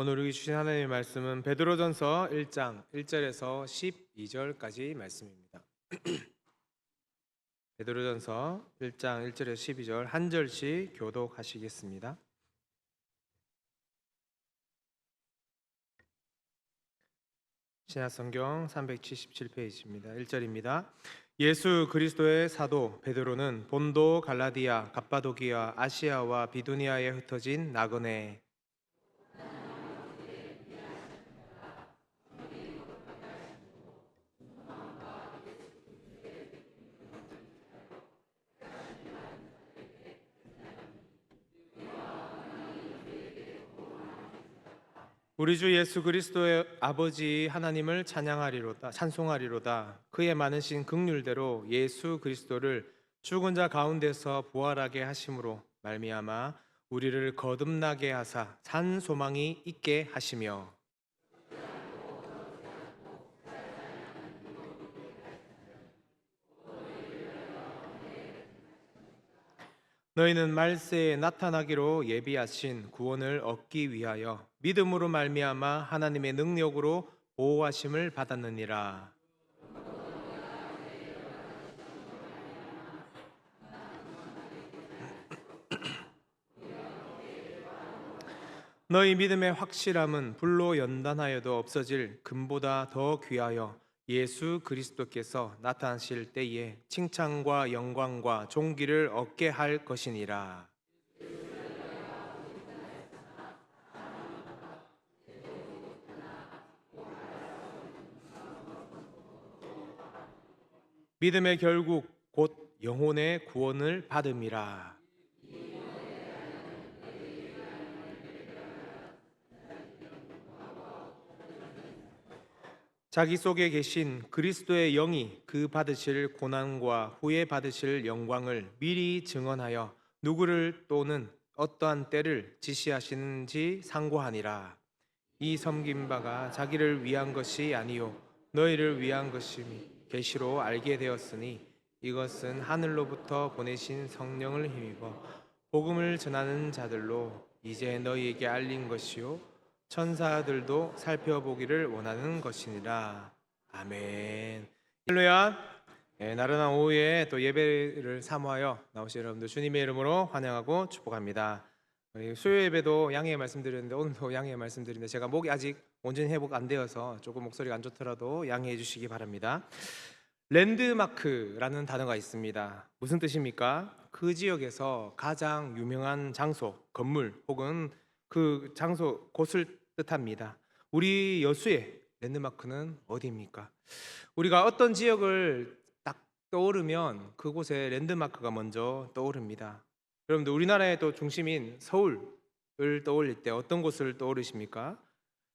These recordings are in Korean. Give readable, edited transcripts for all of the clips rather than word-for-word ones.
오늘 우리 주신 하나님의 말씀은 베드로전서 1장 1절에서 12절까지 말씀입니다. 베드로전서 1장 1절에서 12절 한 절씩 교독하시겠습니다. 신약성경 377페이지입니다. 1절입니다. 예수 그리스도의 사도 베드로는 본도, 갈라디아, 갑바도기아, 아시아와 비두니아에 흩어진 나그네 우리 주 예수 그리스도의 아버지 하나님을 찬송하리로다. 그의 많으신 긍휼대로 예수 그리스도를 죽은 자 가운데서 부활하게 하심으로 말미암아 우리를 거듭나게 하사 산 소망이 있게 하시며 너희는 말세에 나타나기로 예비하신 구원을 얻기 위하여 믿음으로 말미암아 하나님의 능력으로 보호하심을 받았느니라. 너희 믿음의 확실함은 불로 연단하여도 없어질 금보다 더 귀하여 예수 그리스도께서 나타나실 때에 칭찬과 영광과 존귀를 얻게 할 것이니라. 믿음의 결국 곧 영혼의 구원을 받음이라. 자기 속에 계신 그리스도의 영이 그 받으실 고난과 후에 받으실 영광을 미리 증언하여 누구를 또는 어떠한 때를 지시하시는지 상고하니라. 이 섬긴 바가 자기를 위한 것이 아니요 너희를 위한 것임이 계시로 알게 되었으니 이것은 하늘로부터 보내신 성령을 힘입어 복음을 전하는 자들로 이제 너희에게 알린 것이요 천사들도 살펴보기를 원하는 것이니라. 아멘. 할렐루야. 나른한 오후에 또 예배를 사모하여 나오신 여러분들 주님의 이름으로 환영하고 축복합니다. 수요 예배도 양해의 말씀드렸는데 오늘도 양해의 말씀드리는데 제가 목이 아직 온전히 회복 안 되어서 조금 목소리가 안 좋더라도 양해해 주시기 바랍니다. 랜드마크라는 단어가 있습니다. 무슨 뜻입니까? 그 지역에서 가장 유명한 장소, 건물 혹은 그 장소, 곳을 뜻합니다. 우리 여수의 랜드마크는 어디입니까? 우리가 어떤 지역을 딱 떠오르면 그곳에 랜드마크가 먼저 떠오릅니다. 여러분들 우리나라의 또 중심인 서울을 떠올릴 때 어떤 곳을 떠오르십니까?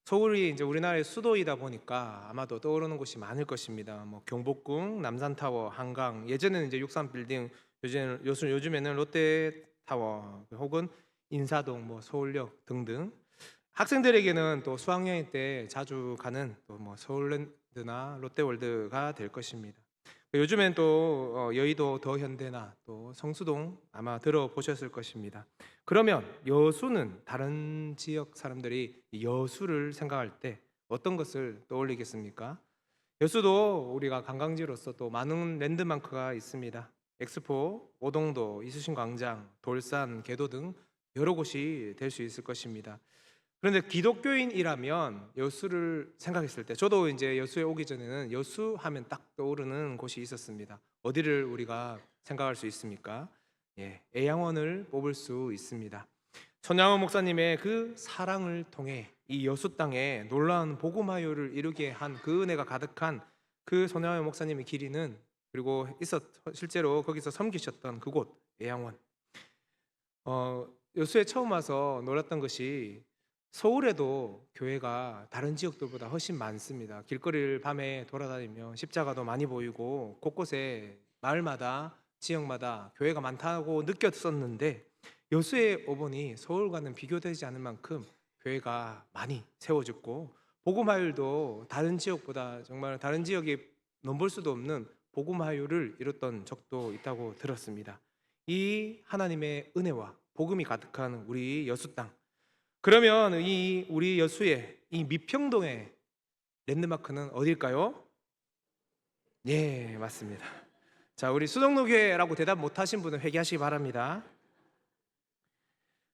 서울이 이제 우리나라의 수도이다 보니까 아마도 떠오르는 곳이 많을 것입니다. 뭐 경복궁, 남산타워, 한강, 예전에는 이제 63빌딩, 요즘에는 롯데타워 혹은 인사동, 뭐 서울역 등등. 학생들에게는 또 수학여행 때 자주 가는 또 뭐 서울랜드나 롯데월드가 될 것입니다. 요즘엔 또 여의도 더현대나 또 성수동 아마 들어보셨을 것입니다. 그러면 여수는 다른 지역 사람들이 여수를 생각할 때 어떤 것을 떠올리겠습니까? 여수도 우리가 관광지로서 또 많은 랜드마크가 있습니다. 엑스포, 오동도, 이수신광장, 돌산, 개도 등 여러 곳이 될 수 있을 것입니다. 그런데 기독교인이라면 여수를 생각했을 때 저도 이제 여수에 오기 전에는 여수 하면 딱 떠오르는 곳이 있었습니다. 어디를 우리가 생각할 수 있습니까? 애양원을 뽑을 수 있습니다. 손양원 목사님의 그 사랑을 통해 이 여수 땅에 놀라운 복음화요를 이루게 한 그 은혜가 가득한 그 손양원 목사님의 길이는 그리고 실제로 거기서 섬기셨던 그곳 애양원. 여수에 처음 와서 놀랐던 것이 서울에도 교회가 다른 지역들보다 훨씬 많습니다. 길거리를 밤에 돌아다니며 십자가도 많이 보이고 곳곳에 마을마다 지역마다 교회가 많다고 느꼈었는데 여수에 오보니 서울과는 비교되지 않을 만큼 교회가 많이 세워졌고 복음화율도 다른 지역보다 정말 다른 지역이 넘볼 수도 없는 복음화율을 이뤘던 적도 있다고 들었습니다. 이 하나님의 은혜와 복음이 가득한 우리 여수 땅, 그러면 이 우리 여수의 이 미평동의 랜드마크는 어딜까요? 예, 맞습니다. 자, 우리 수덕로교회라고 대답 못하신 분은 회개하시기 바랍니다.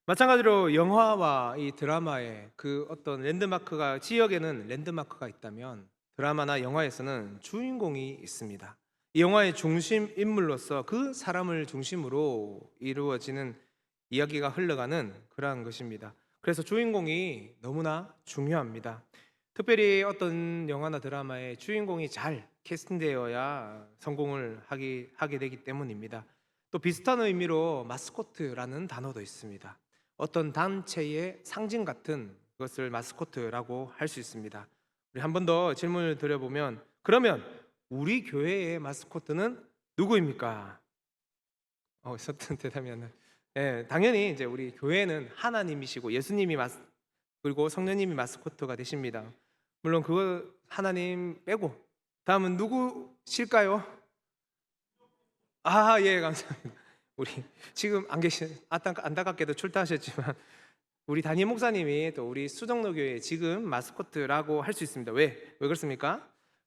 마찬가지로 영화와 이 드라마의 그 어떤 랜드마크가, 지역에는 랜드마크가 있다면 드라마나 영화에서는 주인공이 있습니다. 이 영화의 중심 인물로서 그 사람을 중심으로 이루어지는 이야기가 흘러가는 그러한 것입니다. 그래서 주인공이 너무나 중요합니다. 특별히 어떤 영화나 드라마에 주인공이 잘 캐스팅되어야 성공을 하게 되기 때문입니다. 또 비슷한 의미로 마스코트라는 단어도 있습니다. 어떤 단체의 상징 같은 것을 마스코트라고 할 수 있습니다. 우리 한 번 더 질문을 드려보면, 그러면 우리 교회의 마스코트는 누구입니까? 서툰 대답이었나요? 예, 당연히 이제 우리 교회는 하나님이시고 예수님이 그리고 성령님이 마스코트가 되십니다. 물론 그거 하나님 빼고 다음은 누구실까요? 아, 예, 감사합니다. 우리 지금 안 계신, 안타깝게도 출타하셨지만 우리 담임 목사님이 또 우리 수정로교회 지금 마스코트라고 할 수 있습니다. 왜 그렇습니까?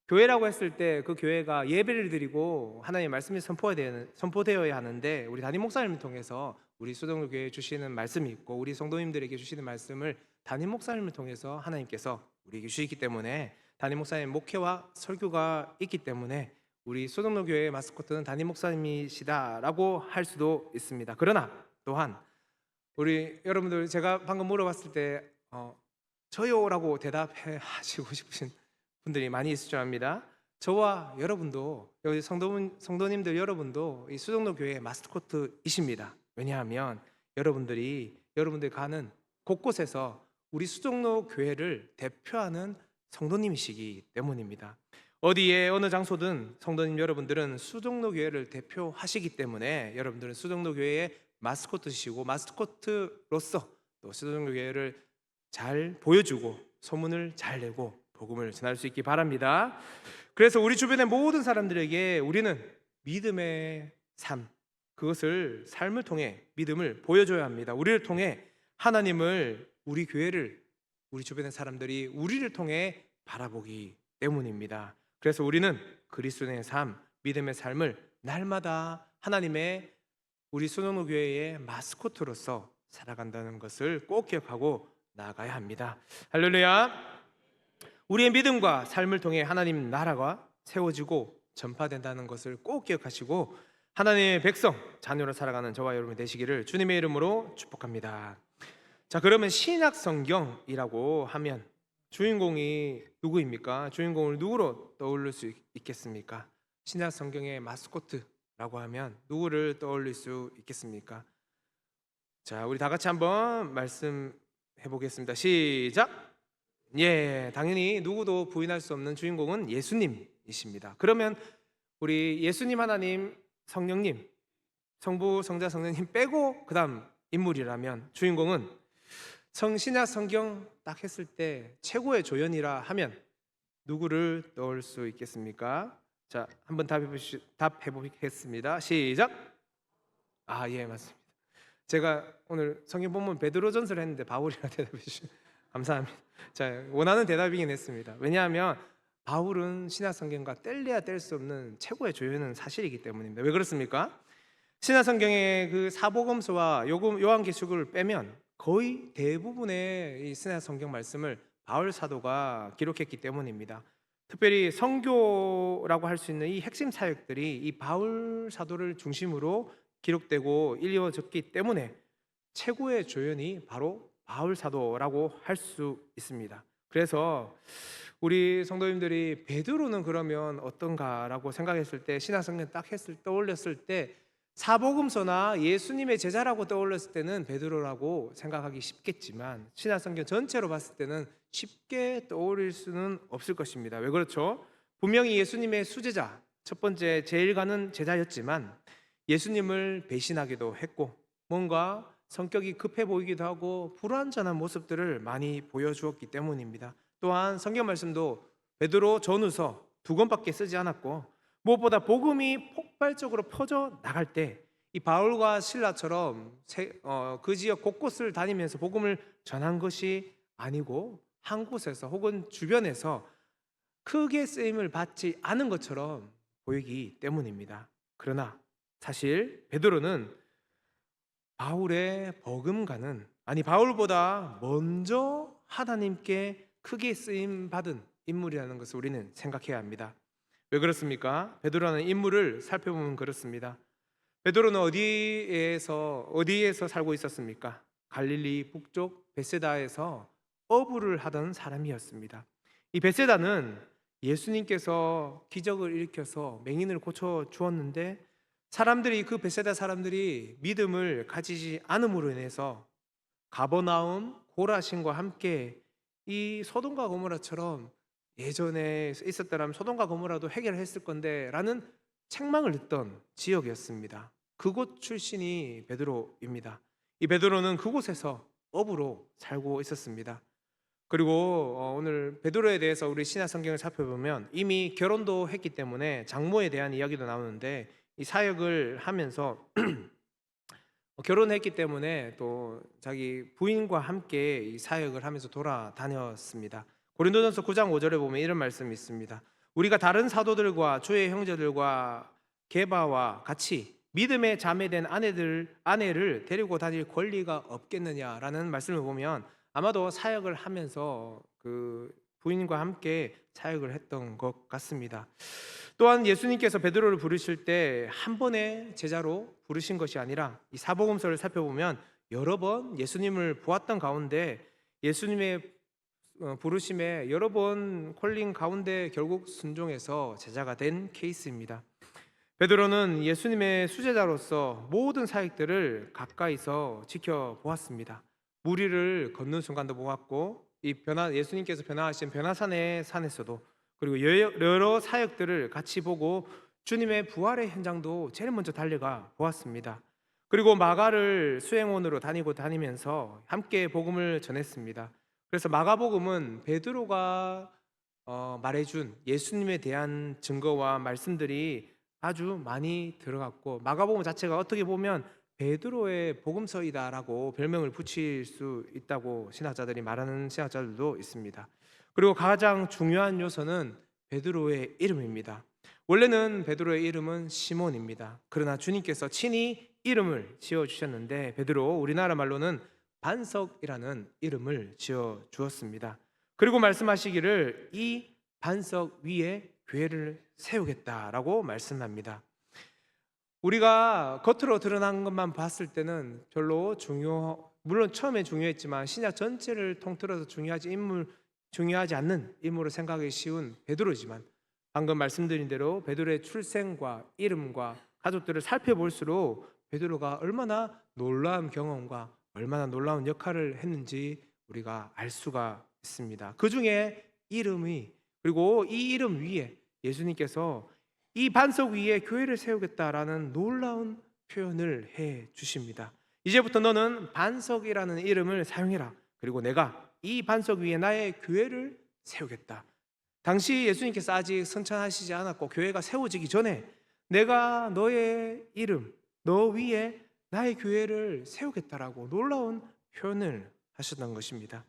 교회라고 했을 때 그 교회가 예배를 드리고 하나님의 말씀이 선포되어야 하는데, 우리 담임 목사님을 통해서 우리 수정로교회에 주시는 말씀이 있고 우리 성도님들에게 주시는 말씀을 담임 목사님을 통해서 하나님께서 우리에게 주시기 때문에, 담임 목사님의 목회와 설교가 있기 때문에 우리 수정로교회의 마스코트는 담임 목사님이시다라고 할 수도 있습니다. 그러나 또한 우리 여러분들, 제가 방금 물어봤을 때 저요라고 대답해 하시고 싶으신 분들이 많이 있을 줄 압니다. 저와 여러분도, 여기 성도님들 여러분도 이 수정로교회의 마스코트이십니다. 왜냐하면 여러분들이 가는 곳곳에서 우리 수정로교회를 대표하는 성도님이시기 때문입니다. 어디에 어느 장소든 성도님 여러분들은 수정로교회를 대표하시기 때문에 여러분들은 수정로교회의 마스코트시고, 마스코트로서 또 수정로교회를 잘 보여주고 소문을 잘 내고 복음을 전할 수 있기 바랍니다. 그래서 우리 주변의 모든 사람들에게 우리는 믿음의 삶, 그것을 삶을 통해 믿음을 보여줘야 합니다. 우리를 통해 하나님을, 우리 교회를, 우리 주변의 사람들이 우리를 통해 바라보기 때문입니다. 그래서 우리는 그리스도의 삶, 믿음의 삶을 날마다 하나님의, 우리 수정로교회의 마스코트로서 살아간다는 것을 꼭 기억하고 나아가야 합니다. 할렐루야. 우리의 믿음과 삶을 통해 하나님 나라가 세워지고 전파된다는 것을 꼭 기억하시고 하나님의 백성, 자녀로 살아가는 저와 여러분이 되시기를 주님의 이름으로 축복합니다. 자, 그러면 신약 성경이라고 하면 주인공이 누구입니까? 주인공을 누구로 떠올릴 수 있겠습니까? 신약 성경의 마스코트라고 하면 누구를 떠올릴 수 있겠습니까? 자, 우리 다 같이 한번 말씀해 보겠습니다. 시작. 예, 당연히 누구도 부인할 수 없는 주인공은 예수님이십니다. 그러면 우리 예수님, 하나님, 성령님, 성부, 성자, 성령님 빼고 그다음 인물이라면 주인공은 신약 성경 딱 했을 때 최고의 조연이라 하면 누구를 떠올 수 있겠습니까? 자, 한번 답해 보겠습니다. 시작. 아, 예, 맞습니다. 제가 오늘 성경 본문 베드로전서를 했는데 바울이라 대답해 주시면 감사합니다. 자, 원하는 대답이긴 했습니다. 왜냐하면 바울은 신약 성경과 뗄래야 뗄 수 없는 최고의 조연은 사실이기 때문입니다. 왜 그렇습니까? 신약 성경의 그 사복음서와 요한계시록을 빼면 거의 대부분의 이 신약 성경 말씀을 바울 사도가 기록했기 때문입니다. 특별히 선교라고 할 수 있는 이 핵심 사역들이 이 바울 사도를 중심으로 기록되고 이루어졌기 때문에 최고의 조연이 바로 바울 사도라고 할 수 있습니다. 그래서 우리 성도님들이 베드로는 그러면 어떤가라고 생각했을 때, 신약 성경 딱 떠올렸을 때 사복음서나 예수님의 제자라고 떠올렸을 때는 베드로라고 생각하기 쉽겠지만 신약 성경 전체로 봤을 때는 쉽게 떠올릴 수는 없을 것입니다. 왜 그렇죠? 분명히 예수님의 수제자, 첫 번째 제일 가는 제자였지만 예수님을 배신하기도 했고 뭔가 성격이 급해 보이기도 하고 불완전한 모습들을 많이 보여주었기 때문입니다. 또한 성경 말씀도 베드로 전후서 2권밖에 쓰지 않았고 무엇보다 복음이 폭발적으로 퍼져 나갈 때 이 바울과 실라처럼 그 지역 곳곳을 다니면서 복음을 전한 것이 아니고 한 곳에서 혹은 주변에서 크게 쓰임을 받지 않은 것처럼 보이기 때문입니다. 그러나 사실 베드로는 바울의 버금가는, 아니 바울보다 먼저 하나님께 크게 쓰임 받은 인물이라는 것을 우리는 생각해야 합니다. 왜 그렇습니까? 베드로라는 인물을 살펴보면 그렇습니다. 베드로는 어디에서 살고 있었습니까? 갈릴리 북쪽 베세다에서 어부를 하던 사람이었습니다. 이 베세다는 예수님께서 기적을 일으켜서 맹인을 고쳐 주었는데, 사람들이, 그 베세다 사람들이 믿음을 가지지 않음으로 인해서 가버나움, 고라신과 함께 이 소돔과 고모라처럼 예전에 있었더라면 소돔과 고모라도 해결했을 건데 라는 책망을 듣던 지역이었습니다. 그곳 출신이 베드로입니다. 이 베드로는 그곳에서 어부로 살고 있었습니다. 그리고 오늘 베드로에 대해서 우리 신약 성경을 살펴보면 이미 결혼도 했기 때문에 장모에 대한 이야기도 나오는데, 이 사역을 하면서 결혼했기 때문에 또 자기 부인과 함께 이 사역을 하면서 돌아다녔습니다. 고린도전서 9장 5절에 보면 이런 말씀이 있습니다. 우리가 다른 사도들과 주의 형제들과 게바와 같이 믿음의 자매된 아내를 데리고 다닐 권리가 없겠느냐라는 말씀을 보면 아마도 사역을 하면서 그 부인과 함께 사역을 했던 것 같습니다. 또한 예수님께서 베드로를 부르실 때 한 번의 제자로 부르신 것이 아니라 이 사복음서를 살펴보면 여러 번 예수님을 보았던 가운데 예수님의 부르심에 여러 번 콜링 가운데 결국 순종해서 제자가 된 케이스입니다. 베드로는 예수님의 수제자로서 모든 사역들을 가까이서 지켜보았습니다. 무리를 걷는 순간도 보았고, 이 예수님께서 변화하신 변화산의 산에서도, 그리고 여러 사역들을 같이 보고 주님의 부활의 현장도 제일 먼저 달려가 보았습니다. 그리고 마가를 수행원으로 다니면서 함께 복음을 전했습니다. 그래서 마가복음은 베드로가 말해준 예수님에 대한 증거와 말씀들이 아주 많이 들어갔고, 마가복음 자체가 어떻게 보면 베드로의 복음서이다라고 별명을 붙일 수 있다고 신학자들이 말하는 신학자들도 있습니다. 그리고 가장 중요한 요소는 베드로의 이름입니다. 원래는 베드로의 이름은 시몬입니다. 그러나 주님께서 친히 이름을 지어주셨는데 베드로, 우리나라 말로는 반석이라는 이름을 지어주었습니다. 그리고 말씀하시기를 이 반석 위에 교회를 세우겠다라고 말씀합니다. 우리가 겉으로 드러난 것만 봤을 때는 별로 물론 처음에 중요했지만 신약 전체를 통틀어서 중요하지 않는 인물을 생각하기 쉬운 베드로지만, 방금 말씀드린 대로 베드로의 출생과 이름과 가족들을 살펴볼수록 베드로가 얼마나 놀라운 경험과 얼마나 놀라운 역할을 했는지 우리가 알 수가 있습니다. 그 중에 이름이, 그리고 이 이름 위에 예수님께서 이 반석 위에 교회를 세우겠다라는 놀라운 표현을 해 주십니다. 이제부터 너는 반석이라는 이름을 사용해라. 그리고 내가 이 반석 위에 나의 교회를 세우겠다. 당시 예수님께서 아직 선천하시지 않았고 교회가 세워지기 전에 내가 너의 이름, 너 위에 나의 교회를 세우겠다라고 놀라운 표현을 하셨던 것입니다.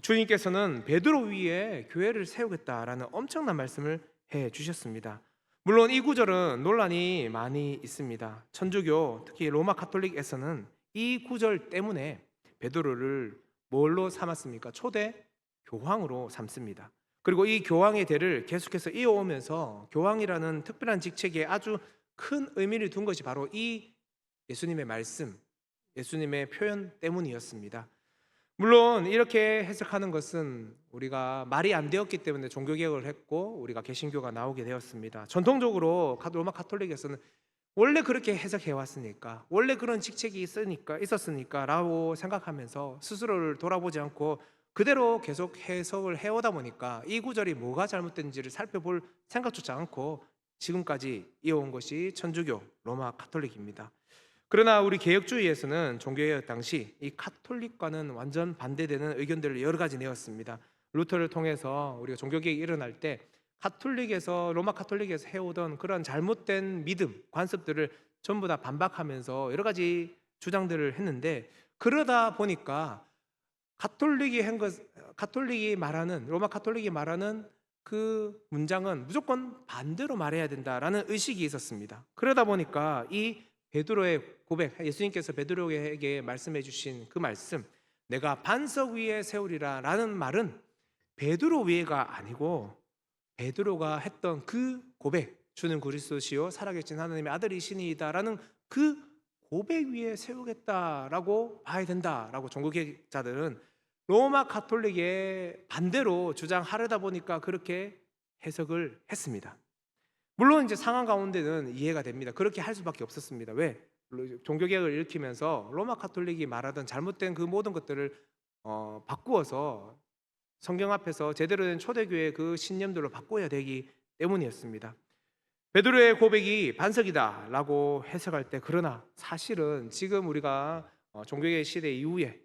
주님께서는 베드로 위에 교회를 세우겠다라는 엄청난 말씀을 해 주셨습니다. 물론 이 구절은 논란이 많이 있습니다. 천주교, 특히 로마 카톨릭에서는 이 구절 때문에 베드로를 뭘로 삼았습니까? 초대 교황으로 삼습니다. 그리고 이 교황의 대를 계속해서 이어오면서 교황이라는 특별한 직책에 아주 큰 의미를 둔 것이 바로 이 예수님의 말씀, 예수님의 표현 때문이었습니다. 물론 이렇게 해석하는 것은 우리가 말이 안 되었기 때문에 종교개혁을 했고 우리가 개신교가 나오게 되었습니다. 전통적으로 로마 카톨릭에서는 원래 그렇게 해석해 왔으니까, 원래 그런 직책이 있었으니까 라고 생각하면서 스스로를 돌아보지 않고 그대로 계속 해석을 해오다 보니까 이 구절이 뭐가 잘못된지를 살펴볼 생각조차 않고 지금까지 이어온 것이 천주교 로마 카톨릭입니다. 그러나 우리 개혁주의에서는 종교개혁 당시 이 카톨릭과는 완전 반대되는 의견들을 여러 가지 내었습니다. 루터를 통해서 우리가 종교개혁이 일어날 때 로마 카톨릭에서 해오던 그런 잘못된 믿음, 관습들을 전부 다 반박하면서 여러 가지 주장들을 했는데, 그러다 보니까 가톨릭이 말하는 로마 가톨릭이 말하는 그 문장은 무조건 반대로 말해야 된다라는 의식이 있었습니다. 그러다 보니까 이 베드로의 고백, 예수님께서 베드로에게 말씀해 주신 그 말씀, 내가 반석 위에 세우리라라는 말은 베드로 위에가 아니고 베드로가 했던 그 고백, 주는 그리스도시요 살아계신 하나님의 아들이시니이다라는 그 고백 위에 세우겠다라고 봐야 된다라고 종교개혁자들은 로마 가톨릭의 반대로 주장하려다 보니까 그렇게 해석을 했습니다. 물론 이제 상황 가운데는 이해가 됩니다. 그렇게 할 수밖에 없었습니다. 왜? 종교개혁을 일으키면서 로마 가톨릭이 말하던 잘못된 그 모든 것들을 바꾸어서 성경 앞에서 제대로 된 초대교회의 그 신념들로 바꿔야 되기 때문이었습니다. 베드로의 고백이 반석이다라고 해석할 때, 그러나 사실은 지금 우리가 종교개혁 시대 이후에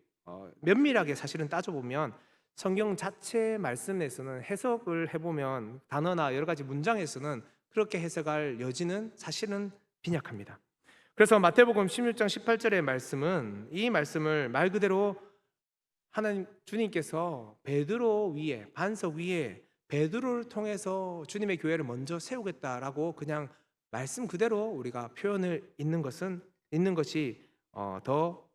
면밀하게 사실은 따져보면 성경 자체 말씀에서는 해석을 해보면 단어나 여러 가지 문장에서는 그렇게 해석할 여지는 사실은 빈약합니다. 그래서 마태복음 16장 18절의 말씀은 이 말씀을 말 그대로 하나님 주님께서 베드로 위에, 반석 위에 베드로를 통해서 주님의 교회를 먼저 세우겠다라고 그냥 말씀 그대로 우리가 표현을 있는 것이 더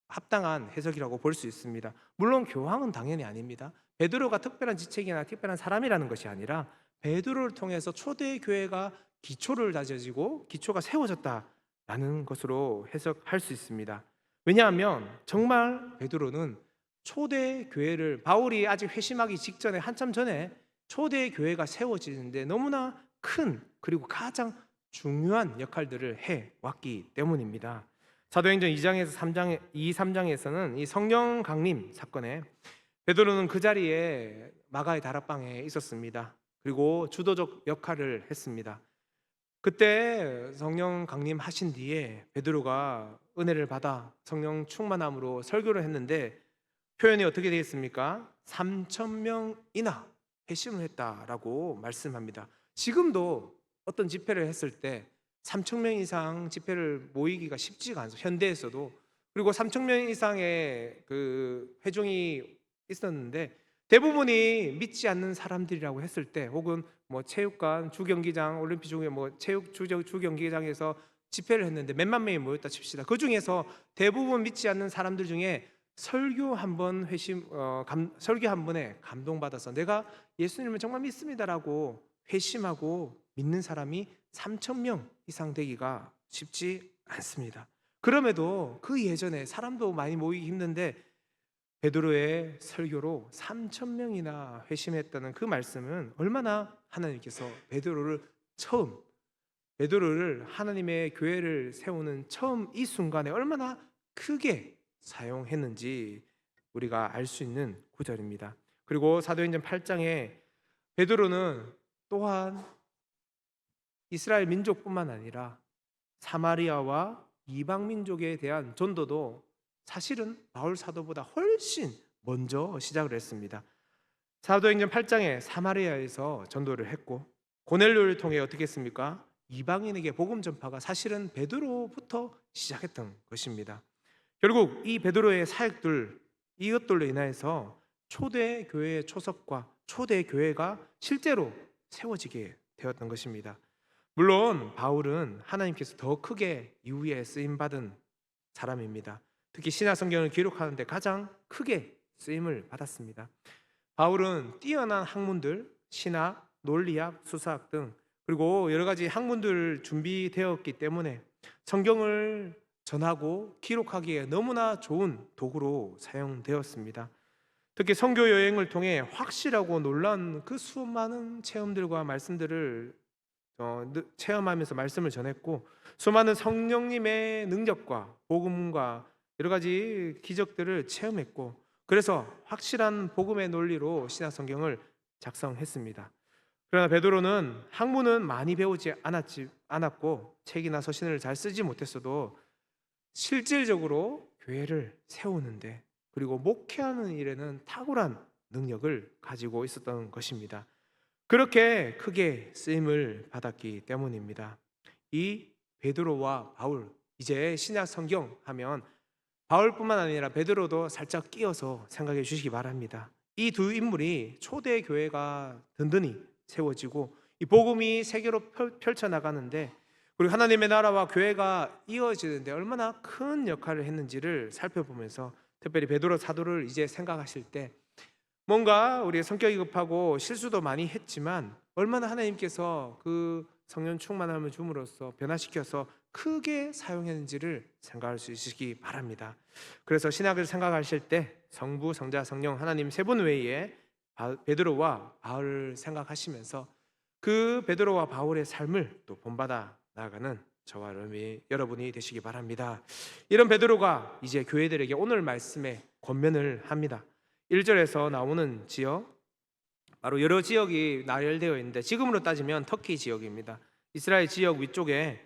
합당한 해석이라고 볼 수 있습니다. 물론 교황은 당연히 아닙니다. 베드로가 특별한 지책이나 특별한 사람이라는 것이 아니라 베드로를 통해서 초대 교회가 기초를 다져지고 기초가 세워졌다라는 것으로 해석할 수 있습니다. 왜냐하면 정말 베드로는 초대 교회를, 바울이 아직 회심하기 직전에 한참 전에 초대 교회가 세워지는데 너무나 큰, 그리고 가장 중요한 역할들을 해 왔기 때문입니다. 사도행전 2장에서 3장에서는 이 성령 강림 사건에 베드로는 그 자리에 마가의 다락방에 있었습니다. 그리고 주도적 역할을 했습니다. 그때 성령 강림하신 뒤에 베드로가 은혜를 받아 성령 충만함으로 설교를 했는데 표현이 어떻게 되어 있습니까? 3,000명이나 회심을 했다라고 말씀합니다. 지금도 어떤 집회를 했을 때 3,000명 이상 집회를 모이기가 쉽지가 않습니다. 현대에서도. 그리고 3,000명 이상의 그 회중이 있었는데 대부분이 믿지 않는 사람들이라고 했을 때, 혹은 뭐 체육관, 주경기장, 올림픽 중에 뭐 체육 주경기장에서 집회를 했는데 몇만 명이 모였다 칩시다. 그 중에서 대부분 믿지 않는 사람들 중에 설교 한 번에 감동받아서 내가 예수님을 정말 믿습니다라고 회심하고 믿는 사람이 3,000명 이상 되기가 쉽지 않습니다. 그럼에도 그 예전에 사람도 많이 모이기 힘든데 베드로의 설교로 3,000명이나 회심했다는 그 말씀은 얼마나 하나님께서 베드로를 하나님의 교회를 세우는 처음 이 순간에 얼마나 크게 사용했는지 우리가 알 수 있는 구절입니다. 그리고 사도행전 8장에 베드로는 또한 이스라엘 민족뿐만 아니라 사마리아와 이방 민족에 대한 전도도 사실은 바울 사도보다 훨씬 먼저 시작을 했습니다. 사도행전 8장에 사마리아에서 전도를 했고 고넬료를 통해 어떻게 했습니까? 이방인에게 복음 전파가 사실은 베드로부터 시작했던 것입니다. 결국 이 베드로의 사역들, 이것들로 인하여서 초대 교회의 초석과 초대 교회가 실제로 세워지게 되었던 것입니다. 물론 바울은 하나님께서 더 크게 이후에 쓰임 받은 사람입니다. 특히 신약 성경을 기록하는데 가장 크게 쓰임을 받았습니다. 바울은 뛰어난 학문들, 신학, 논리학, 수사학 등 그리고 여러 가지 학문들 준비되었기 때문에 성경을 전하고 기록하기에 너무나 좋은 도구로 사용되었습니다. 특히 선교 여행을 통해 확실하고 놀라운 그 수많은 체험들과 말씀들을 체험하면서 말씀을 전했고, 수많은 성령님의 능력과 복음과 여러 가지 기적들을 체험했고, 그래서 확실한 복음의 논리로 신약 성경을 작성했습니다. 그러나 베드로는 학문은 많이 배우지 않았고 책이나 서신을 잘 쓰지 못했어도 실질적으로 교회를 세우는데 그리고 목회하는 일에는 탁월한 능력을 가지고 있었던 것입니다. 그렇게 크게 쓰임을 받았기 때문입니다. 이 베드로와 바울, 이제 신약 성경 하면 바울뿐만 아니라 베드로도 살짝 끼어서 생각해 주시기 바랍니다. 이 두 인물이 초대 교회가 든든히 세워지고 이 복음이 세계로 펼쳐 나가는데, 그리고 하나님의 나라와 교회가 이어지는데 얼마나 큰 역할을 했는지를 살펴보면서, 특별히 베드로 사도를 이제 생각하실 때 뭔가 우리의 성격이 급하고 실수도 많이 했지만 얼마나 하나님께서 그 성령 충만함을 줌으로써 변화시켜서 크게 사용했는지를 생각할 수 있으시기 바랍니다. 그래서 신학을 생각하실 때 성부, 성자, 성령 하나님 세 분 외에 베드로와 바울을 생각하시면서 그 베드로와 바울의 삶을 또 본받아 나아가는 저와 여러분이 되시기 바랍니다. 이런 베드로가 이제 교회들에게 오늘 말씀에 권면을 합니다. 1절에서 나오는 지역, 바로 여러 지역이 나열되어 있는데 지금으로 따지면 터키 지역입니다. 이스라엘 지역 위쪽에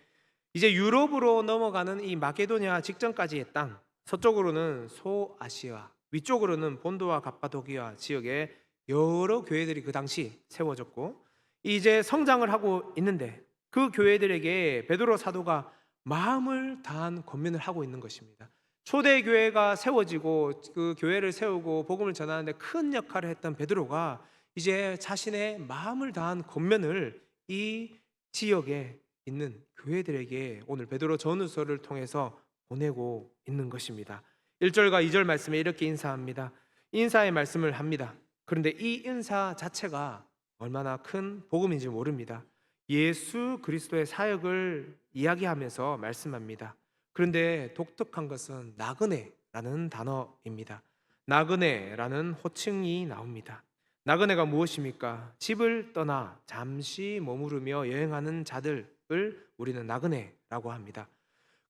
이제 유럽으로 넘어가는 이 마게도냐 직전까지의 땅, 서쪽으로는 소아시아, 위쪽으로는 본도와 갑바도기아 지역에 여러 교회들이 그 당시 세워졌고 이제 성장을 하고 있는데, 그 교회들에게 베드로 사도가 마음을 다한 권면을 하고 있는 것입니다. 초대 교회가 세워지고 그 교회를 세우고 복음을 전하는데 큰 역할을 했던 베드로가 이제 자신의 마음을 다한 권면을 이 지역에 있는 교회들에게 오늘 베드로 전후서를 통해서 보내고 있는 것입니다. 1절과 2절 말씀에 이렇게 인사합니다. 인사의 말씀을 합니다. 그런데 이 인사 자체가 얼마나 큰 복음인지 모릅니다. 예수 그리스도의 사역을 이야기하면서 말씀합니다. 그런데 독특한 것은 나그네라는 단어입니다. 나그네라는 호칭이 나옵니다. 나그네가 무엇입니까? 집을 떠나 잠시 머무르며 여행하는 자들을 우리는 나그네라고 합니다.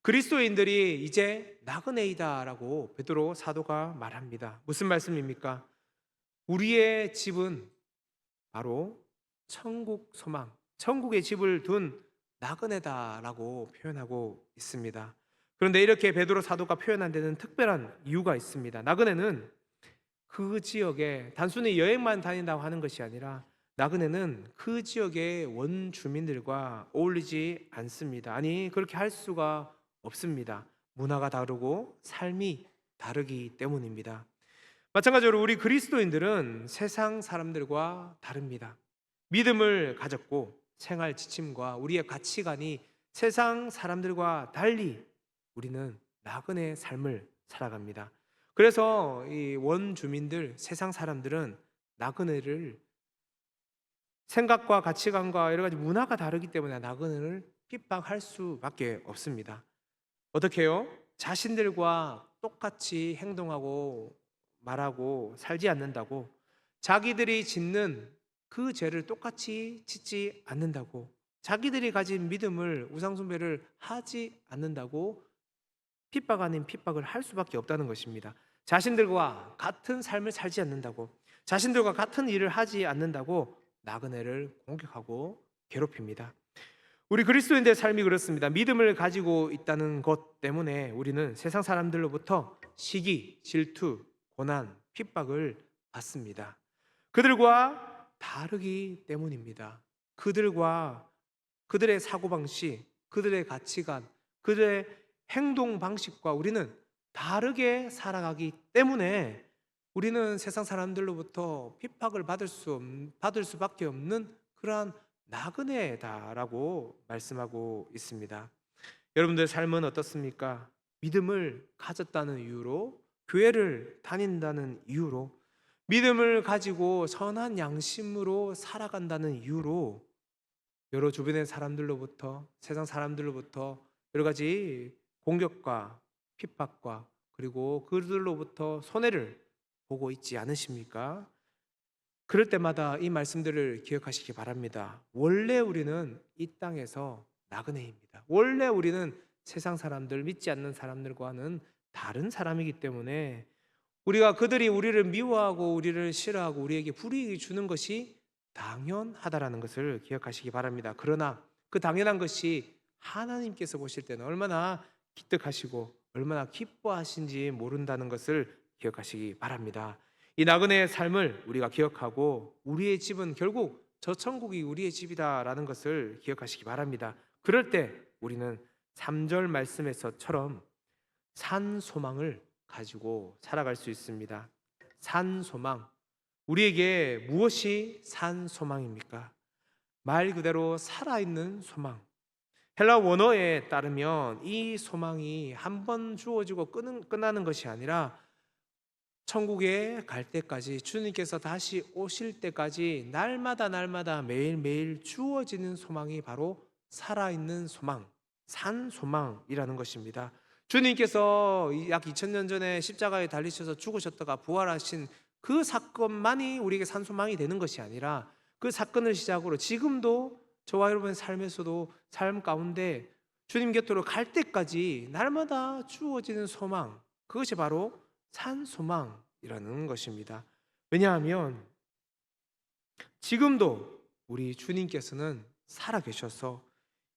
그리스도인들이 이제 나그네이다라고 베드로 사도가 말합니다. 무슨 말씀입니까? 우리의 집은 바로 천국 소망, 천국의 집을 둔 나그네다라고 표현하고 있습니다. 그런데 이렇게 베드로 사도가 표현한 데는 특별한 이유가 있습니다. 나그네는 그 지역에 단순히 여행만 다닌다고 하는 것이 아니라 나그네는 그 지역의 원주민들과 어울리지 않습니다. 아니, 그렇게 할 수가 없습니다. 문화가 다르고 삶이 다르기 때문입니다. 마찬가지로 우리 그리스도인들은 세상 사람들과 다릅니다. 믿음을 가졌고 생활 지침과 우리의 가치관이 세상 사람들과 달리 우리는 나그네 삶을 살아갑니다. 그래서 이 원주민들, 세상 사람들은 나그네를 생각과 가치관과 여러 가지 문화가 다르기 때문에 나그네를 핍박할 수밖에 없습니다. 어떻게 해요? 자신들과 똑같이 행동하고 말하고 살지 않는다고, 자기들이 짓는 그 죄를 똑같이 짓지 않는다고, 자기들이 가진 믿음을 우상숭배를 하지 않는다고 핍박 아닌 핍박을 할 수밖에 없다는 것입니다. 자신들과 같은 삶을 살지 않는다고, 자신들과 같은 일을 하지 않는다고 나그네를 공격하고 괴롭힙니다. 우리 그리스도인들의 삶이 그렇습니다. 믿음을 가지고 있다는 것 때문에 우리는 세상 사람들로부터 시기, 질투, 고난, 핍박을 받습니다. 그들과 다르기 때문입니다. 그들의 사고방식, 그들의 가치관, 그들의 행동 방식과 우리는 다르게 살아가기 때문에 우리는 세상 사람들로부터 핍박을 받을 수밖에 없는 그러한 나그네다라고 말씀하고 있습니다. 여러분들의 삶은 어떻습니까? 믿음을 가졌다는 이유로, 교회를 다닌다는 이유로, 믿음을 가지고 선한 양심으로 살아간다는 이유로 여러 주변의 사람들로부터, 세상 사람들로부터 여러 가지 공격과 핍박과 그리고 그들로부터 손해를 보고 있지 않으십니까? 그럴 때마다 이 말씀들을 기억하시기 바랍니다. 원래 우리는 이 땅에서 나그네입니다. 원래 우리는 세상 사람들, 믿지 않는 사람들과는 다른 사람이기 때문에 그들이 우리를 미워하고 우리를 싫어하고 우리에게 불이익을 주는 것이 당연하다라는 것을 기억하시기 바랍니다. 그러나 그 당연한 것이 하나님께서 보실 때는 얼마나 기특하시고 얼마나 기뻐하신지 모른다는 것을 기억하시기 바랍니다. 이 나그네의 삶을 우리가 기억하고 우리의 집은 결국 저 천국이 우리의 집이다라는 것을 기억하시기 바랍니다. 그럴 때 우리는 3절 말씀에서처럼 산 소망을 가지고 살아갈 수 있습니다. 산 소망. 우리에게 무엇이 산 소망입니까? 말 그대로 살아있는 소망. 헬라 원어에 따르면 이 소망이 한 번 주어지고 끝나는 것이 아니라 천국에 갈 때까지, 주님께서 다시 오실 때까지 날마다 매일매일 주어지는 소망이 바로 살아있는 소망, 산 소망이라는 것입니다. 주님께서 약 2000년 전에 십자가에 달리셔서 죽으셨다가 부활하신 그 사건만이 우리에게 산 소망이 되는 것이 아니라, 그 사건을 시작으로 지금도 저와 여러분의 삶에서도, 삶 가운데 주님 곁으로 갈 때까지 날마다 주어지는 소망, 그것이 바로 산 소망이라는 것입니다. 왜냐하면 지금도 우리 주님께서는 살아계셔서,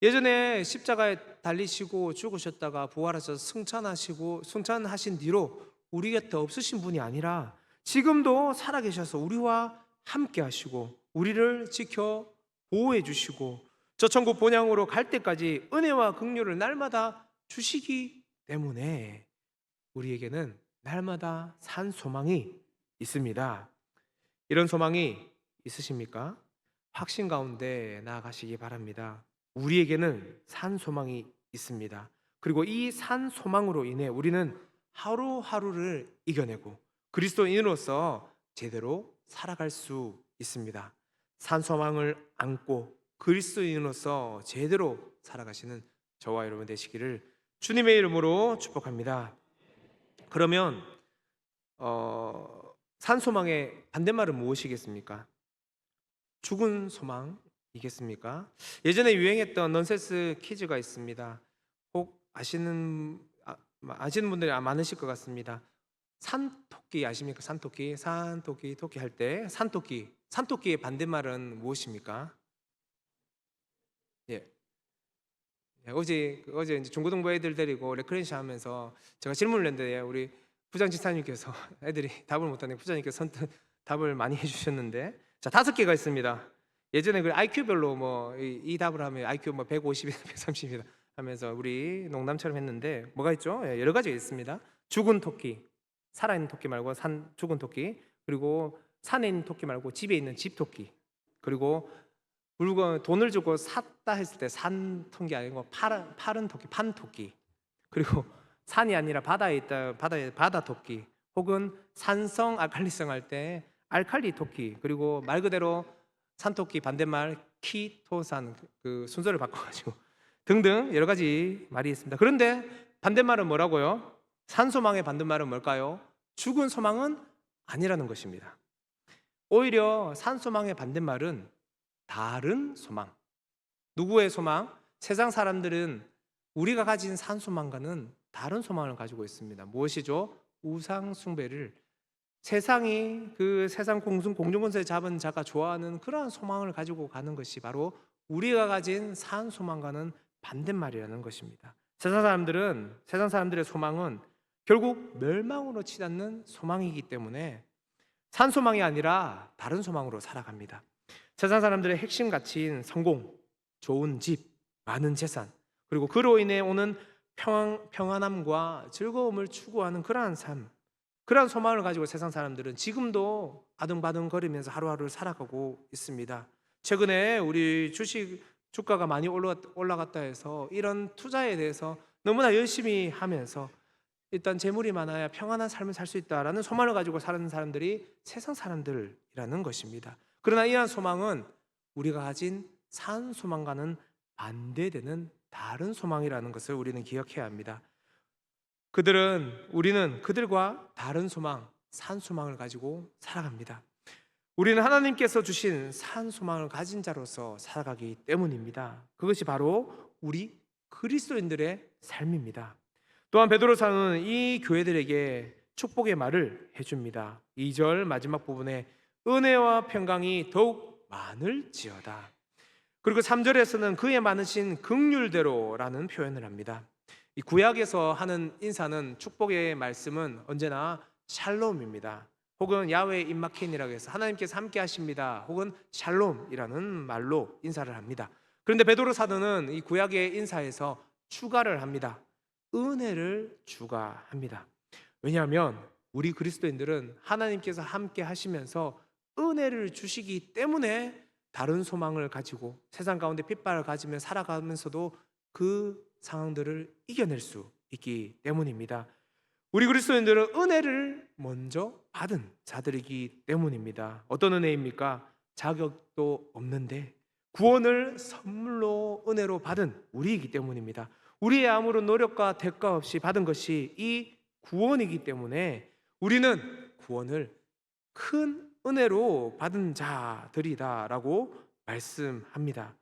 예전에 십자가에 달리시고 죽으셨다가 부활하셔서 승천하신 뒤로 우리 곁에 없으신 분이 아니라 지금도 살아계셔서 우리와 함께 하시고 우리를 지켜 보호해 주시고 저 천국 본향으로 갈 때까지 은혜와 긍휼을 날마다 주시기 때문에 우리에게는 날마다 산 소망이 있습니다. 이런 소망이 있으십니까? 확신 가운데 나아가시기 바랍니다. 우리에게는 산 소망이 있습니다. 그리고 이 산 소망으로 인해 우리는 하루하루를 이겨내고 그리스도인으로서 제대로 살아갈 수 있습니다. 산 소망을 안고 그리스도인으로서 제대로 살아가시는 저와 여러분 되시기를 주님의 이름으로 축복합니다. 그러면 산 소망의 반대말은 무엇이겠습니까? 죽은 소망이겠습니까? 예전에 유행했던 넌센스 퀴즈가 있습니다. 혹 아시는 분들이 많으실 것 같습니다. 산토끼 아십니까? 산토끼 토끼 할 때 산토끼의 반대말은 무엇입니까? 예. 어제 이제 중고등부 애들 데리고 레크레이션 하면서 제가 질문을 냈는데 우리 부장 지사님께서 애들이 답을 못하니까 부장님께서 선뜻 답을 많이 해주셨는데, 자, 5개가 있습니다. 예전에 그 IQ별로 뭐 이 답을 하면 IQ 뭐 150이다 130이다 하면서 우리 농담처럼 했는데 뭐가 있죠? 예, 여러 가지가 있습니다. 죽은 토끼, 살아있는 토끼 말고 죽은 토끼, 그리고 산에 있는 토끼 말고 집에 있는 집토끼, 그리고 돈을 주고 샀다 했을 때 산 토끼 아니고 파른 토끼, 판토끼, 그리고 산이 아니라 바다에 있다 바다 토끼, 혹은 산성 알칼리성 할 때 알칼리 토끼, 그리고 말 그대로 산토끼 반대말 키토산, 그 순서를 바꿔가지고 등등 여러 가지 말이 있습니다. 그런데 반대말은 뭐라고요? 산소망의 반대말은 뭘까요? 죽은 소망은 아니라는 것입니다. 오히려 산소망의 반대말은 다른 소망. 누구의 소망? 세상 사람들은 우리가 가진 산소망과는 다른 소망을 가지고 있습니다. 무엇이죠? 우상 숭배를, 세상이 그 세상 공중권세 잡은 자가 좋아하는 그러한 소망을 가지고 가는 것이 바로 우리가 가진 산 소망과는 반대말이라는 것입니다. 세상 사람들의 소망은 결국 멸망으로 치닫는 소망이기 때문에 산 소망이 아니라 다른 소망으로 살아갑니다. 세상 사람들의 핵심 가치인 성공, 좋은 집, 많은 재산, 그리고 그로 인해 오는 평안함과 즐거움을 추구하는 그러한 삶, 그러한 소망을 가지고 세상 사람들은 지금도 아등바등 거리면서 하루하루를 살아가고 있습니다. 최근에 우리 주가가 많이 올라갔다 해서 이런 투자에 대해서 너무나 열심히 하면서 일단 재물이 많아야 평안한 삶을 살 수 있다라는 소망을 가지고 사는 사람들이 세상 사람들이라는 것입니다. 그러나 이러한 소망은 우리가 가진 산 소망과는 반대되는 다른 소망이라는 것을 우리는 기억해야 합니다. 우리는 그들과 다른 소망, 산 소망을 가지고 살아갑니다. 우리는 하나님께서 주신 산 소망을 가진 자로서 살아가기 때문입니다. 그것이 바로 우리 그리스도인들의 삶입니다. 또한 베드로사는 이 교회들에게 축복의 말을 해줍니다. 2절 마지막 부분에 은혜와 평강이 더욱 많을지어다. 그리고 3절에서는 그의 많으신 긍휼대로라는 표현을 합니다. 이 구약에서 하는 인사는, 축복의 말씀은 언제나 샬롬입니다. 혹은 야훼 임마켄이라고 해서 하나님께서 함께 하십니다, 혹은 샬롬이라는 말로 인사를 합니다. 그런데 베드로 사도는 이 구약의 인사에서 추가를 합니다. 은혜를 주가합니다. 왜냐하면 우리 그리스도인들은 하나님께서 함께 하시면서 은혜를 주시기 때문에 다른 소망을 가지고 세상 가운데 핏발을 가지며 살아가면서도 그 상황들을 이겨낼 수 있기 때문입니다. 우리 그리스도인들은 은혜를 먼저 받은 자들이기 때문입니다. 어떤 은혜입니까? 자격도 없는데 구원을 선물로 은혜로 받은 우리이기 때문입니다. 우리의 아무런 노력과 대가 없이 받은 것이 이 구원이기 때문에 우리는 구원을 큰 은혜로 받은 자들이다라고 말씀합니다.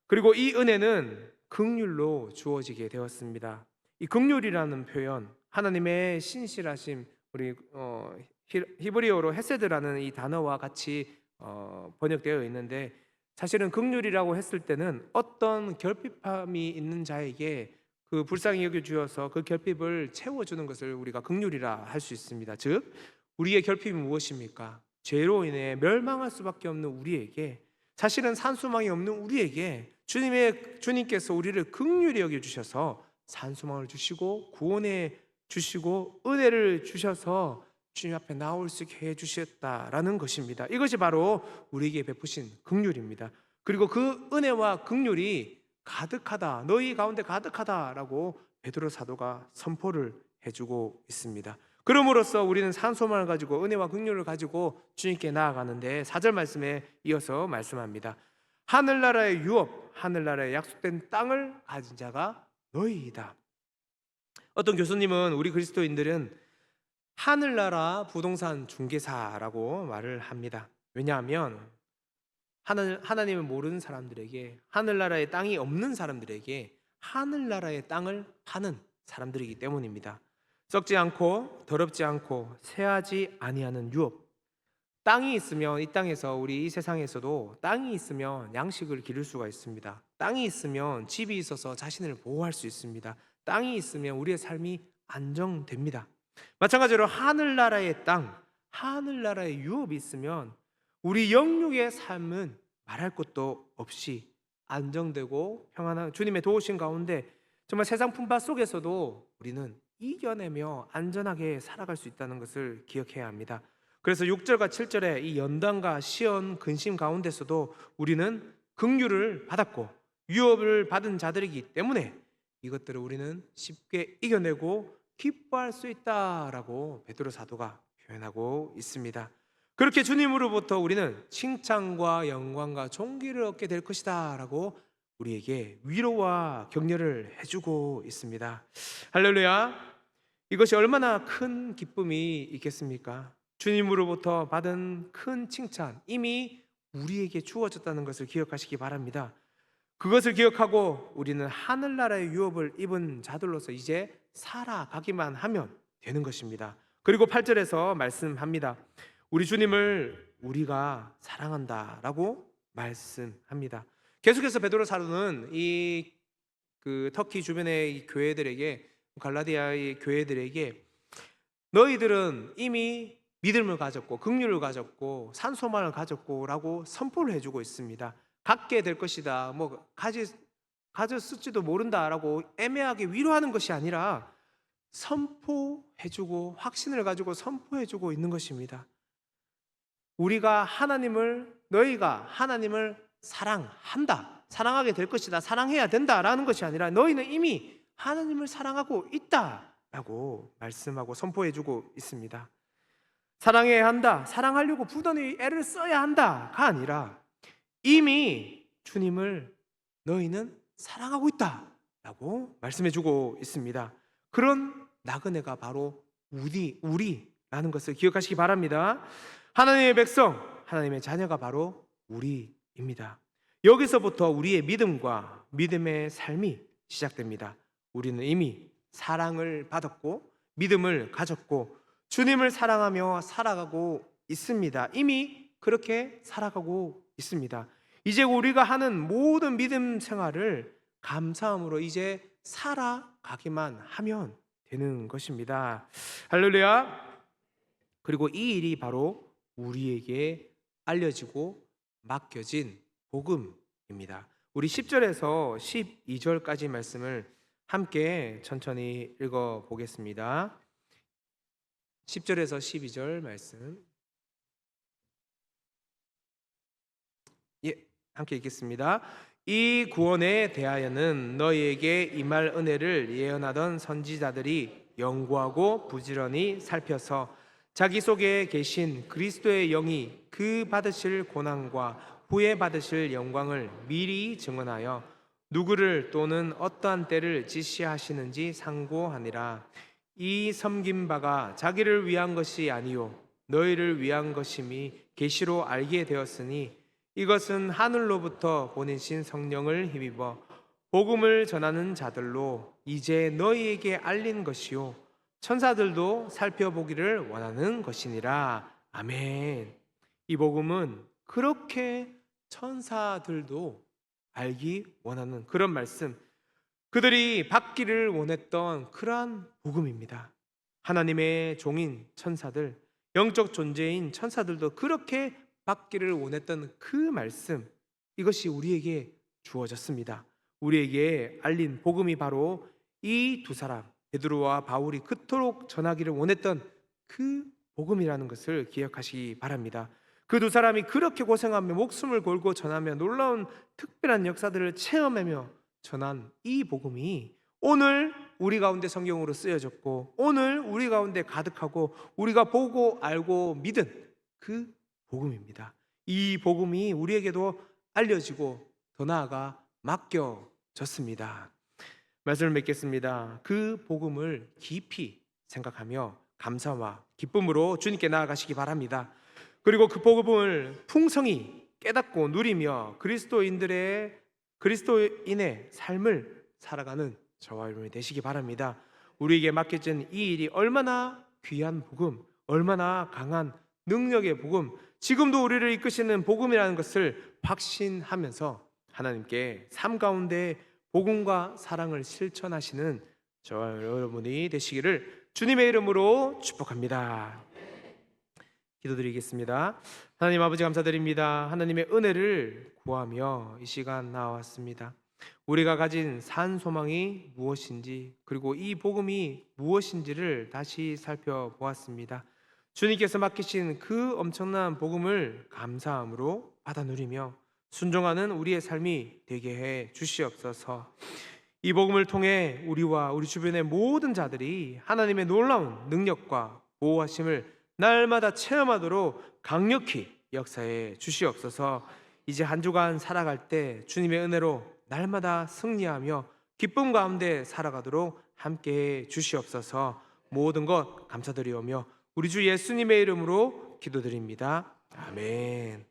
그리고 이 은혜는 긍휼로 주어지게 되었습니다. 이 긍휼이라는 표현, 하나님의 신실하심, 우리 히브리어로 헤세드라는 이 단어와 같이 번역되어 있는데, 사실은 긍휼이라고 했을 때는 어떤 결핍함이 있는 자에게 그 불쌍히 여겨 주어서 그 결핍을 채워주는 것을 우리가 긍휼이라 할 수 있습니다. 즉 우리의 결핍이 무엇입니까? 죄로 인해 멸망할 수밖에 없는 우리에게, 사실은 산소망이 없는 우리에게 주님께서 우리를 긍휼히 여겨 주셔서 산소망을 주시고 구원해 주시고 은혜를 주셔서 주님 앞에 나올 수 있게 해 주셨다라는 것입니다. 이것이 바로 우리에게 베푸신 긍휼입니다. 그리고 그 은혜와 긍휼이 가득하다, 너희 가운데 가득하다라고 베드로 사도가 선포를 해주고 있습니다. 그럼으로써 우리는 산소망을 가지고 은혜와 긍휼을 가지고 주님께 나아가는데 4절 말씀에 이어서 말씀합니다. 하늘나라의 유업, 하늘나라의 약속된 땅을 가진 자가 너희이다. 어떤 교수님은 우리 그리스도인들은 하늘나라 부동산 중개사라고 말을 합니다. 왜냐하면 하나님을 모르는 사람들에게, 하늘나라의 땅이 없는 사람들에게 하늘나라의 땅을 파는 사람들이기 때문입니다. 썩지 않고 더럽지 않고 새하지 아니하는 유업. 땅이 있으면 이 땅에서, 우리 이 세상에서도 땅이 있으면 양식을 기를 수가 있습니다. 땅이 있으면 집이 있어서 자신을 보호할 수 있습니다. 땅이 있으면 우리의 삶이 안정됩니다. 마찬가지로 하늘나라의 땅, 하늘나라의 유업이 있으면 우리 영육의 삶은 말할 것도 없이 안정되고 평안한 주님의 도우심 가운데 정말 세상 풍파 속에서도 우리는 이겨내며 안전하게 살아갈 수 있다는 것을 기억해야 합니다. 그래서 6절과 7절의 이 연단과 시험, 근심 가운데서도 우리는 긍휼을 받았고 유업을 받은 자들이기 때문에 이것들을 우리는 쉽게 이겨내고 기뻐할 수 있다라고 베드로 사도가 표현하고 있습니다. 그렇게 주님으로부터 우리는 칭찬과 영광과 존귀를 얻게 될 것이다 라고 우리에게 위로와 격려를 해주고 있습니다. 할렐루야. 이것이 얼마나 큰 기쁨이 있겠습니까? 주님으로부터 받은 큰 칭찬, 이미 우리에게 주어졌다는 것을 기억하시기 바랍니다. 그것을 기억하고 우리는 하늘나라의 유업을 입은 자들로서 이제 살아가기만 하면 되는 것입니다. 그리고 8절에서 말씀합니다. 우리 주님을 우리가 사랑한다라고 말씀합니다. 계속해서 베드로 사도는 이 터키 주변의 이 교회들에게, 갈라디아의 교회들에게 너희들은 이미 믿음을 가졌고 긍휼을 가졌고 산소망을 가졌고라고 선포를 해주고 있습니다. 갖게 될 것이다, 가졌을지도 모른다라고 애매하게 위로하는 것이 아니라 선포해주고 확신을 가지고 선포해주고 있는 것입니다. 너희가 하나님을 사랑한다, 사랑하게 될 것이다, 사랑해야 된다라는 것이 아니라 너희는 이미 하나님을 사랑하고 있다라고 말씀하고 선포해주고 있습니다. 사랑해야 한다, 사랑하려고 부단히 애를 써야 한다가 아니라 이미 주님을 너희는 사랑하고 있다라고 말씀해주고 있습니다. 그런 나그네가 바로 우리라는 것을 기억하시기 바랍니다. 하나님의 백성, 하나님의 자녀가 바로 우리입니다. 여기서부터 우리의 믿음과 믿음의 삶이 시작됩니다. 우리는 이미 사랑을 받았고 믿음을 가졌고 주님을 사랑하며 살아가고 있습니다. 이미 그렇게 살아가고 있습니다. 이제 우리가 하는 모든 믿음 생활을 감사함으로 이제 살아가기만 하면 되는 것입니다. 할렐루야. 그리고 이 일이 바로 우리에게 알려지고 맡겨진 복음입니다. 우리 10절에서 12절까지 말씀을 함께 천천히 읽어 보겠습니다. 10절에서 12절 말씀. 예, 함께 읽겠습니다. 이 구원에 대하여는 너희에게 임할 은혜를 예언하던 선지자들이 연구하고 부지런히 살펴서 자기 속에 계신 그리스도의 영이 그 받으실 고난과 후에 받으실 영광을 미리 증언하여 누구를 또는 어떠한 때를 지시하시는지 상고하니라. 이 섬긴 바가 자기를 위한 것이 아니요 너희를 위한 것임이 계시로 알게 되었으니 이것은 하늘로부터 보내신 성령을 힘입어 복음을 전하는 자들로 이제 너희에게 알린 것이요 천사들도 살펴보기를 원하는 것이니라. 아멘. 이 복음은 그렇게 천사들도 알기 원하는 그런 말씀, 그들이 받기를 원했던 그러한 복음입니다. 하나님의 종인 천사들, 영적 존재인 천사들도 그렇게 받기를 원했던 그 말씀, 이것이 우리에게 주어졌습니다. 우리에게 알린 복음이 바로 이 두 사람, 베드로와 바울이 그토록 전하기를 원했던 그 복음이라는 것을 기억하시기 바랍니다. 그 두 사람이 그렇게 고생하며 목숨을 걸고 전하며 놀라운 특별한 역사들을 체험하며 전한 이 복음이 오늘 우리 가운데 성경으로 쓰여졌고 오늘 우리 가운데 가득하고 우리가 보고 알고 믿은 그 복음입니다. 이 복음이 우리에게도 알려지고 더 나아가 맡겨졌습니다. 말씀을 맺겠습니다. 그 복음을 깊이 생각하며 감사와 기쁨으로 주님께 나아가시기 바랍니다. 그리고 그 복음을 풍성히 깨닫고 누리며 그리스도인의 삶을 살아가는 저와 여러분이 되시기 바랍니다. 우리에게 맡겨진 이 일이 얼마나 귀한 복음, 얼마나 강한 능력의 복음, 지금도 우리를 이끄시는 복음이라는 것을 확신하면서 하나님께 삶 가운데 복음과 사랑을 실천하시는 저와 여러분이 되시기를 주님의 이름으로 축복합니다. 기도드리겠습니다. 하나님 아버지 감사드립니다. 하나님의 은혜를 구하며 이 시간 나왔습니다. 우리가 가진 산 소망이 무엇인지 그리고 이 복음이 무엇인지를 다시 살펴보았습니다. 주님께서 맡기신 그 엄청난 복음을 감사함으로 받아 누리며 순종하는 우리의 삶이 되게 해 주시옵소서. 이 복음을 통해 우리와 우리 주변의 모든 자들이 하나님의 놀라운 능력과 보호하심을 날마다 체험하도록 강력히 역사해 주시옵소서. 이제 한 주간 살아갈 때 주님의 은혜로 날마다 승리하며 기쁨 가운데 살아가도록 함께해 주시옵소서. 모든 것 감사드리오며 우리 주 예수님의 이름으로 기도드립니다. 아멘.